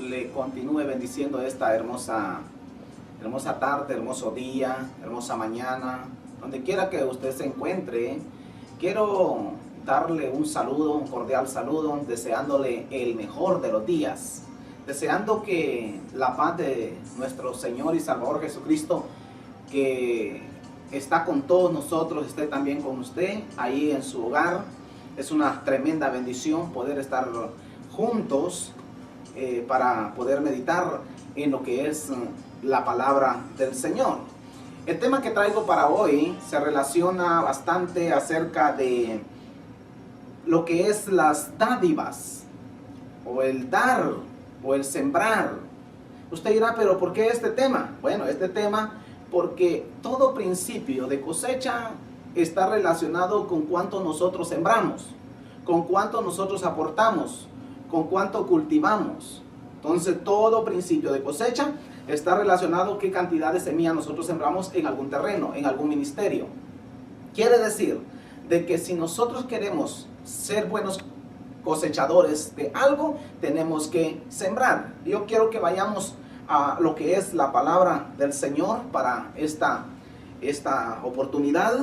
Le continúe bendiciendo esta hermosa tarde, hermoso día, hermosa mañana, donde quiera que usted se encuentre. Quiero darle un saludo, un cordial saludo, deseándole el mejor de los días, deseando que la paz de nuestro Señor y Salvador Jesucristo, que está con todos nosotros, esté también con usted ahí en su hogar. Es una tremenda bendición poder estar juntos para poder meditar en lo que es la palabra del Señor. El tema que traigo para hoy se relaciona bastante acerca de lo que es las dádivas, o el dar, o el sembrar. Usted dirá, pero ¿por qué este tema? Bueno, este tema porque todo principio de cosecha está relacionado con cuánto nosotros sembramos, con cuánto nosotros aportamos, con cuánto cultivamos. Entonces todo principio de cosecha está relacionado qué cantidad de semilla nosotros sembramos en algún terreno, en algún ministerio. Quiere decir de que si nosotros queremos ser buenos cosechadores de algo, tenemos que sembrar. Yo quiero que vayamos a lo que es la palabra del Señor para esta oportunidad.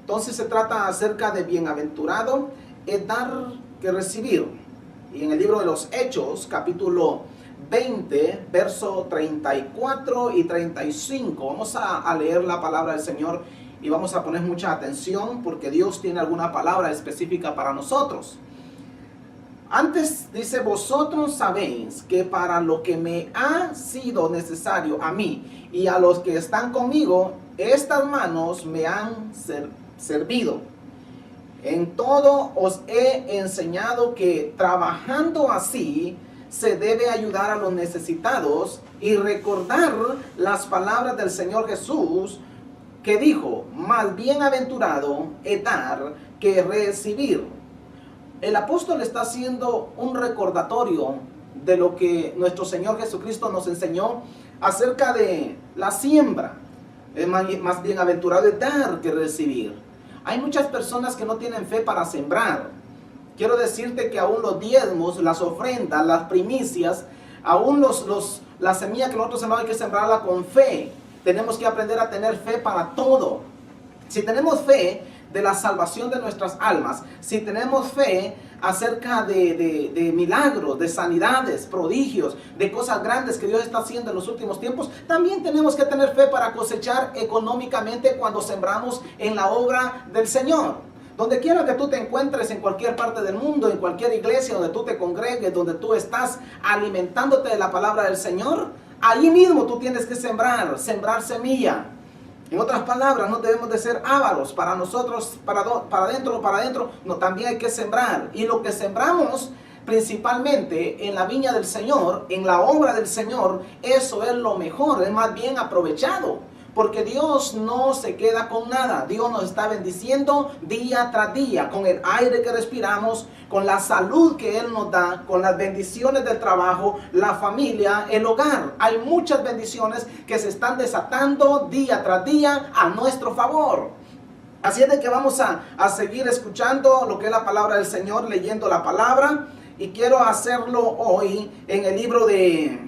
Entonces se trata acerca de bienaventurado es dar que recibir. Y en el libro de los Hechos, capítulo 20, verso 34 y 35, vamos a leer la palabra del Señor y vamos a poner mucha atención porque Dios tiene alguna palabra específica para nosotros. Antes dice, vosotros sabéis que para lo que me ha sido necesario a mí y a los que están conmigo, estas manos me han servido. En todo os he enseñado que trabajando así se debe ayudar a los necesitados y recordar las palabras del Señor Jesús que dijo, más bienaventurado es dar que recibir. El apóstol está haciendo un recordatorio de lo que nuestro Señor Jesucristo nos enseñó acerca de la siembra. Es más bienaventurado es dar que recibir. Hay muchas personas que no tienen fe para sembrar. Quiero decirte que aún los diezmos, las ofrendas, las primicias, aún la semilla que nosotros sembramos hay que sembrarla con fe. Tenemos que aprender a tener fe para todo. Si tenemos fe de la salvación de nuestras almas, si tenemos fe acerca de milagros, de sanidades, prodigios, de cosas grandes que Dios está haciendo en los últimos tiempos, también tenemos que tener fe para cosechar económicamente cuando sembramos en la obra del Señor. Donde quiera que tú te encuentres, en cualquier parte del mundo, en cualquier iglesia donde tú te congregues, donde tú estás alimentándote de la palabra del Señor, ahí mismo tú tienes que sembrar semilla. En otras palabras, no debemos de ser ávaros para nosotros, para adentro, no, también hay que sembrar. Y lo que sembramos principalmente en la viña del Señor, en la obra del Señor, eso es lo mejor, es más bien aprovechado. Porque Dios no se queda con nada. Dios nos está bendiciendo día tras día, con el aire que respiramos, con la salud que Él nos da, con las bendiciones del trabajo, la familia, el hogar. Hay muchas bendiciones que se están desatando día tras día a nuestro favor. Así es de que vamos a seguir escuchando lo que es la palabra del Señor, leyendo la palabra. Y quiero hacerlo hoy en el libro de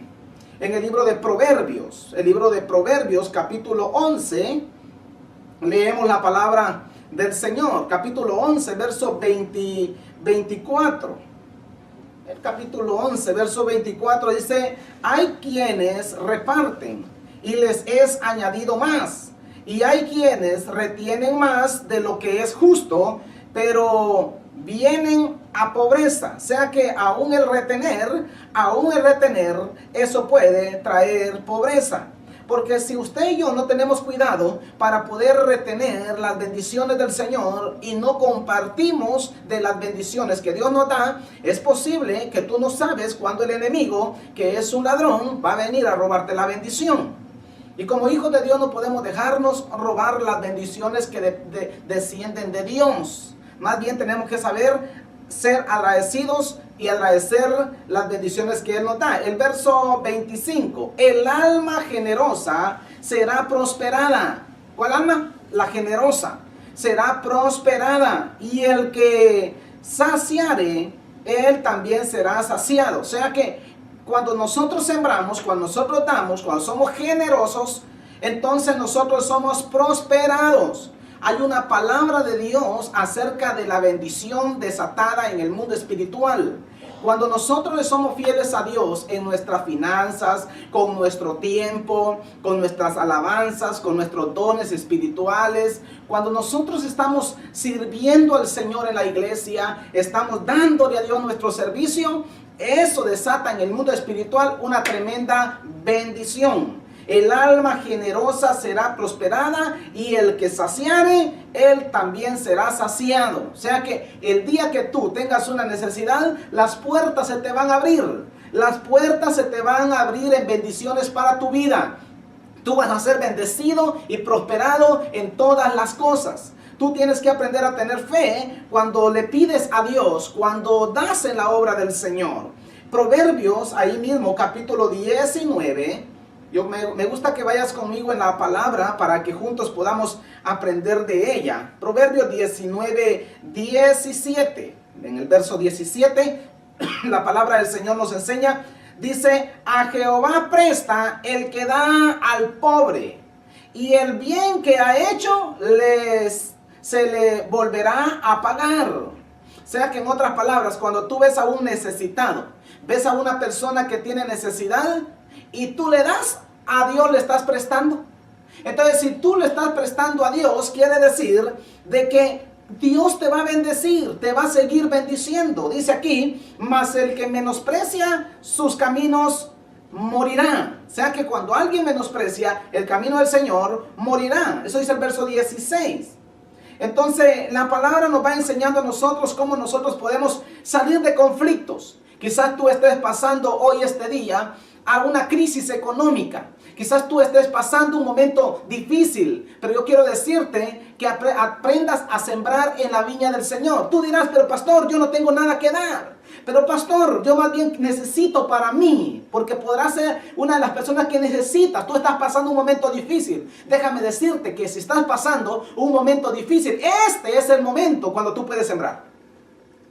Proverbios. El libro de Proverbios, capítulo 11. Leemos la palabra del Señor. Capítulo 11, verso 24. El capítulo 11, verso 24 dice, hay quienes reparten y les es añadido más. Y hay quienes retienen más de lo que es justo, pero vienen a pobreza. O sea que aún el retener, eso puede traer pobreza. Porque si usted y yo no tenemos cuidado para poder retener las bendiciones del Señor y no compartimos de las bendiciones que Dios nos da, es posible que tú no sabes cuándo el enemigo, que es un ladrón, va a venir a robarte la bendición. Y como hijos de Dios no podemos dejarnos robar las bendiciones que descienden de Dios. Más bien tenemos que saber ser agradecidos y agradecer las bendiciones que Él nos da. El verso 25, el alma generosa será prosperada. ¿Cuál alma? La generosa. Será prosperada. Y el que saciare, él también será saciado. O sea que cuando nosotros sembramos, cuando nosotros damos, cuando somos generosos, entonces nosotros somos prosperados. Hay una palabra de Dios acerca de la bendición desatada en el mundo espiritual. Cuando nosotros le somos fieles a Dios en nuestras finanzas, con nuestro tiempo, con nuestras alabanzas, con nuestros dones espirituales, cuando nosotros estamos sirviendo al Señor en la iglesia, estamos dándole a Dios nuestro servicio, eso desata en el mundo espiritual una tremenda bendición. El alma generosa será prosperada y el que saciare, él también será saciado. O sea que el día que tú tengas una necesidad, las puertas se te van a abrir. Las puertas se te van a abrir en bendiciones para tu vida. Tú vas a ser bendecido y prosperado en todas las cosas. Tú tienes que aprender a tener fe cuando le pides a Dios, cuando das en la obra del Señor. Proverbios, ahí mismo, capítulo 19. Me gusta que vayas conmigo en la palabra para que juntos podamos aprender de ella. Proverbios 19, 17. En el verso 17, la palabra del Señor nos enseña, dice, a Jehová presta el que da al pobre, y el bien que ha hecho se le volverá a pagar. O sea que en otras palabras, cuando tú ves a un necesitado, ves a una persona que tiene necesidad, y tú le das, a Dios le estás prestando. Entonces, si tú le estás prestando a Dios, quiere decir de que Dios te va a bendecir, te va a seguir bendiciendo. Dice aquí, mas el que menosprecia sus caminos morirá. O sea que cuando alguien menosprecia el camino del Señor, morirá. Eso dice el verso 16. Entonces, la palabra nos va enseñando a nosotros cómo nosotros podemos salir de conflictos. Quizás tú estés pasando hoy, este día, a una crisis económica. Quizás tú estés pasando un momento difícil, pero yo quiero decirte que aprendas a sembrar en la viña del Señor. Tú dirás, pero pastor, yo no tengo nada que dar. Pero pastor, yo más bien necesito para mí, porque podrás ser una de las personas que necesitas. Tú estás pasando un momento difícil. Déjame decirte que si estás pasando un momento difícil, este es el momento cuando tú puedes sembrar.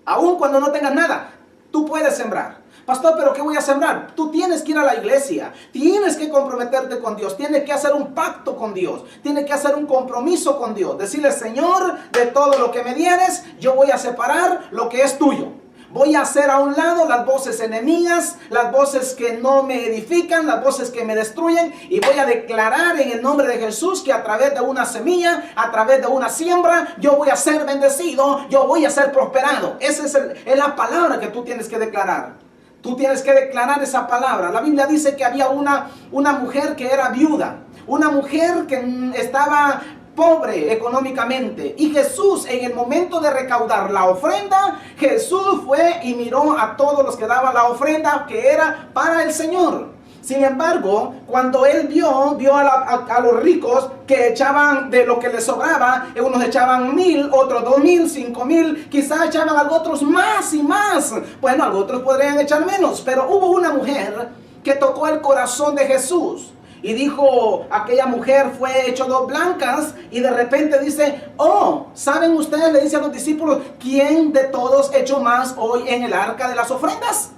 Aún cuando no tengas nada, tú puedes sembrar. Pastor, ¿pero qué voy a sembrar? Tú tienes que ir a la iglesia, tienes que comprometerte con Dios, tienes que hacer un pacto con Dios, tienes que hacer un compromiso con Dios. Decirle, Señor, de todo lo que me dieres, yo voy a separar lo que es tuyo. Voy a hacer a un lado las voces enemigas, las voces que no me edifican, las voces que me destruyen, y voy a declarar en el nombre de Jesús que a través de una semilla, a través de una siembra, yo voy a ser bendecido, yo voy a ser prosperado. Esa es la palabra que tú tienes que declarar. Tú tienes que declarar esa palabra. La Biblia dice que había una mujer que era viuda, una mujer que estaba pobre económicamente, y Jesús, en el momento de recaudar la ofrenda, Jesús fue y miró a todos los que daban la ofrenda que era para el Señor. Sin embargo, cuando él vio a los ricos que echaban de lo que les sobraba, unos echaban 1,000, otros 2,000, 5,000, quizás echaban algo otros más y más. Bueno, algo otros podrían echar menos, pero hubo una mujer que tocó el corazón de Jesús. Y dijo, aquella mujer fue hecho 2 blancas, y de repente dice, oh, ¿saben ustedes? Le dice a los discípulos, ¿quién de todos echó más hoy en el arca de las ofrendas?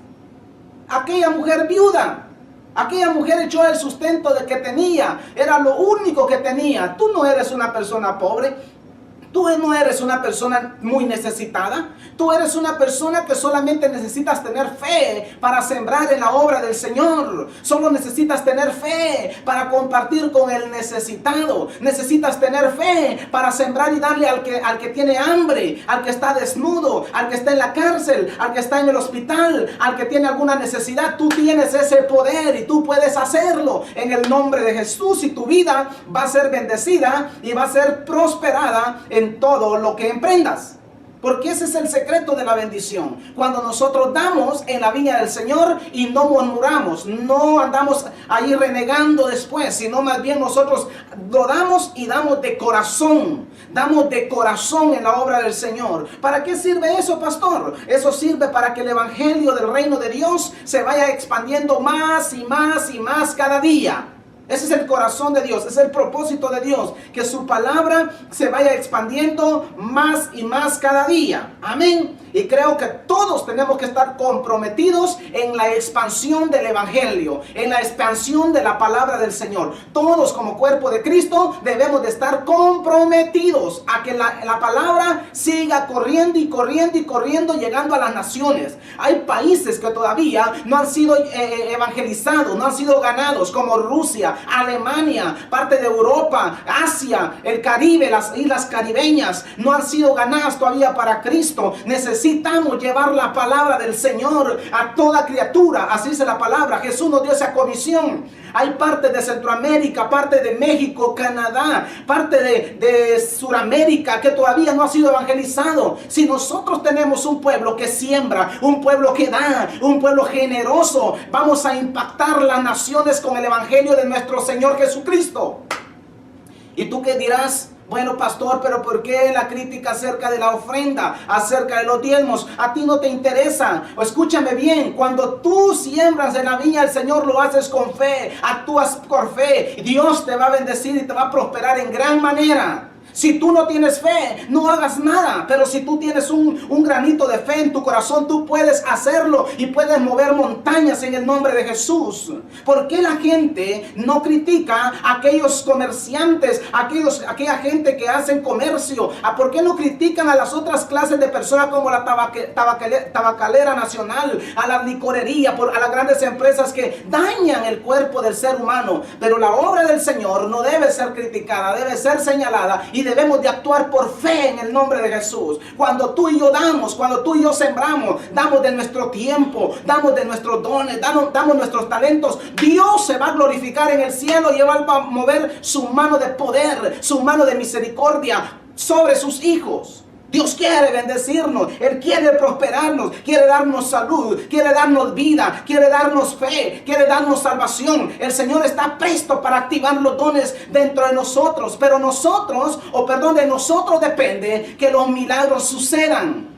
Aquella mujer viuda. Aquella mujer echó el sustento de que tenía, era lo único que tenía. Tú no eres una persona pobre, tú no eres una persona muy necesitada, tú eres una persona que solamente necesitas tener fe para sembrar en la obra del Señor. Solo necesitas tener fe para compartir con el necesitado. Necesitas tener fe para sembrar y darle al que tiene hambre, al que está desnudo, al que está en la cárcel, al que está en el hospital, al que tiene alguna necesidad. Tú tienes ese poder y tú puedes hacerlo en el nombre de Jesús, y tu vida va a ser bendecida y va a ser prosperada en todo lo que emprendas. Porque ese es el secreto de la bendición. Cuando nosotros damos en la viña del Señor y no murmuramos, no andamos ahí renegando después, sino más bien nosotros lo damos y damos de corazón. Damos de corazón en la obra del Señor. ¿Para qué sirve eso, pastor? Eso sirve para que el evangelio del reino de Dios se vaya expandiendo más y más y más cada día. Ese es el corazón de Dios, es el propósito de Dios, que su palabra se vaya expandiendo más y más cada día. Amén. Y creo que todos tenemos que estar comprometidos en la expansión del Evangelio, en la expansión de la palabra del Señor. Todos como cuerpo de Cristo debemos de estar comprometidos a que la palabra siga corriendo y corriendo y corriendo, llegando a las naciones. Hay países que todavía no han sido evangelizados, no han sido ganados, como Rusia, Alemania, parte de Europa, Asia, el Caribe, las islas caribeñas, no han sido ganadas todavía para Cristo. Necesitamos llevar la palabra del Señor a toda criatura. Así dice la palabra. Jesús nos dio esa comisión. Hay parte de Centroamérica, parte de México, Canadá, parte de Suramérica que todavía no ha sido evangelizado. Si nosotros tenemos un pueblo que siembra, un pueblo que da, un pueblo generoso, vamos a impactar las naciones con el evangelio de nuestro Señor Jesucristo. ¿Y tú qué dirás? Bueno, pastor, pero ¿por qué la crítica acerca de la ofrenda, acerca de los diezmos? A ti no te interesa. O escúchame bien, cuando tú siembras en la viña del Señor, lo haces con fe, actúas por fe. Dios te va a bendecir y te va a prosperar en gran manera. Si tú no tienes fe, no hagas nada. Pero si tú tienes un granito de fe en tu corazón, tú puedes hacerlo y puedes mover montañas en el nombre de Jesús. ¿Por qué la gente no critica a aquellos comerciantes, aquella gente que hacen comercio? ¿Por qué no critican a las otras clases de personas como la tabacalera nacional, a la licorería, a las grandes empresas que dañan el cuerpo del ser humano? Pero la obra del Señor no debe ser criticada, debe ser señalada y debemos de actuar por fe en el nombre de Jesús. Cuando tú y yo damos, cuando tú y yo sembramos, damos de nuestro tiempo, damos de nuestros dones, damos nuestros talentos, Dios se va a glorificar en el cielo y va a mover su mano de poder, su mano de misericordia sobre sus hijos. Dios quiere bendecirnos, Él quiere prosperarnos, quiere darnos salud, quiere darnos vida, quiere darnos fe, quiere darnos salvación. El Señor está presto para activar los dones dentro de nosotros, pero de nosotros depende que los milagros sucedan.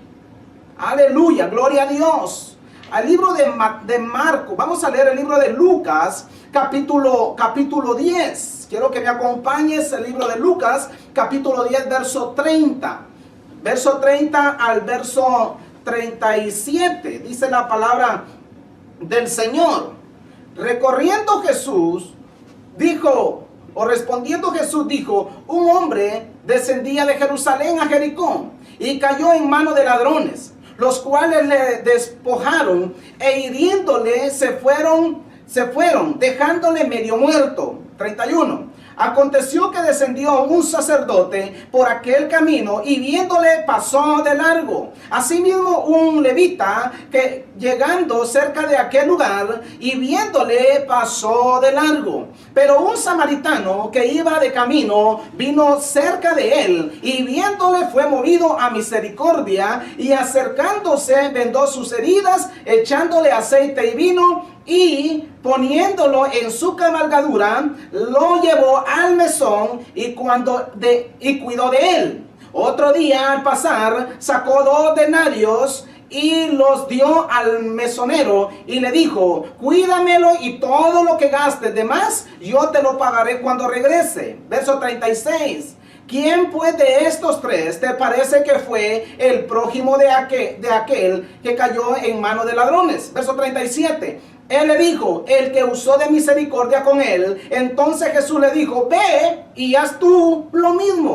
Aleluya, gloria a Dios. Al libro de Marcos, vamos a leer el libro de Lucas, capítulo 10. Quiero que me acompañes el libro de Lucas, capítulo 10, verso 30. Verso 30 al verso 37, dice la palabra del Señor. Respondiendo Jesús dijo, un hombre descendía de Jerusalén a Jericó y cayó en mano de ladrones, los cuales le despojaron e hiriéndole se fueron, dejándole medio muerto. 31. Aconteció que descendió un sacerdote por aquel camino y viéndole pasó de largo. Asimismo un levita que llegando cerca de aquel lugar y viéndole pasó de largo. Pero un samaritano que iba de camino vino cerca de él y viéndole fue movido a misericordia y acercándose vendó sus heridas, echándole aceite y vino y poniéndolo en su cabalgadura, lo llevó al mesón y cuidó de él. Otro día al pasar sacó 2 denarios y los dio al mesonero y le dijo, cuídamelo y todo lo que gastes de más, yo te lo pagaré cuando regrese. Verso 36. ¿Quién pues de estos 3 te parece que fue el prójimo de aquel que cayó en manos de ladrones? Verso 37. Él le dijo, el que usó de misericordia con él. Entonces Jesús le dijo, ve y haz tú lo mismo.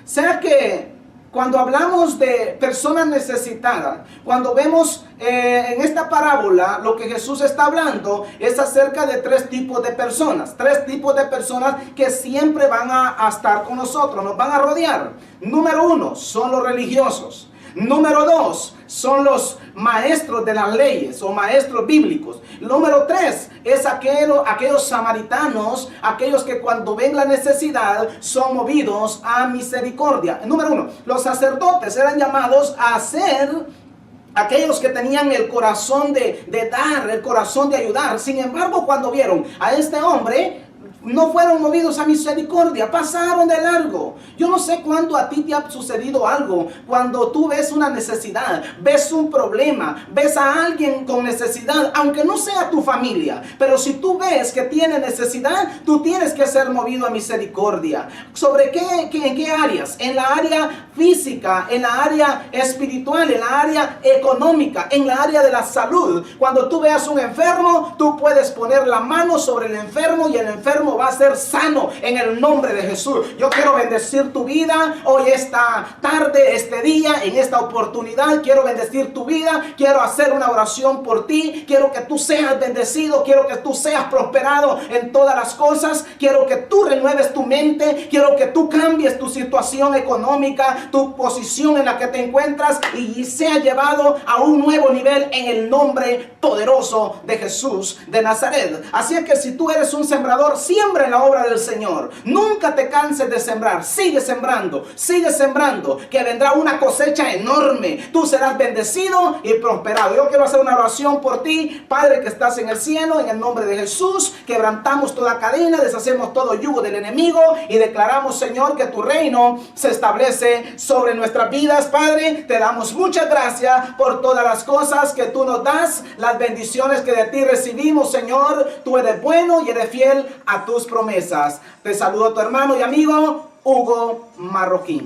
O sea que cuando hablamos de personas necesitadas, cuando vemos en esta parábola, lo que Jesús está hablando es acerca de 3 tipos de personas. 3 tipos de personas que siempre van a estar con nosotros, nos van a rodear. Número 1, son los religiosos. Número 2, son los maestros de las leyes o maestros bíblicos. Número 3, es aquellos samaritanos, aquellos que cuando ven la necesidad son movidos a misericordia. Número 1, los sacerdotes eran llamados a ser aquellos que tenían el corazón de dar, el corazón de ayudar. Sin embargo, cuando vieron a este hombre, no fueron movidos a misericordia, pasaron de largo. Yo no sé cuándo a ti te ha sucedido algo, cuando tú ves una necesidad, ves un problema, ves a alguien con necesidad, aunque no sea tu familia, pero si tú ves que tiene necesidad, tú tienes que ser movido a misericordia. ¿Sobre qué? ¿En qué áreas? En la área física, en la área espiritual, en la área económica, en la área de la salud. Cuando tú veas un enfermo, tú puedes poner la mano sobre el enfermo y el enfermo va a ser sano en el nombre de Jesús. Yo quiero bendecir tu vida hoy, esta tarde, este día, en esta oportunidad. Quiero bendecir tu vida, quiero hacer una oración por ti, quiero que tú seas bendecido, quiero que tú seas prosperado en todas las cosas, quiero que tú renueves tu mente, quiero que tú cambies tu situación económica, tu posición en la que te encuentras y sea llevado a un nuevo nivel en el nombre poderoso de Jesús de Nazaret. Así es que si tú eres un sembrador, siembra en la obra del Señor. Nunca te canses de sembrar. Sigue sembrando, que vendrá una cosecha enorme. Tú serás bendecido y prosperado. Yo quiero hacer una oración por ti, Padre que estás en el cielo, en el nombre de Jesús. Quebrantamos toda cadena, deshacemos todo yugo del enemigo y declaramos, Señor, que tu reino se establece sobre nuestras vidas. Padre, te damos muchas gracias por todas las cosas que tú nos das, las bendiciones que de ti recibimos, Señor. Tú eres bueno y eres fiel a tus promesas. Te saludo a tu hermano y amigo Hugo Marroquín.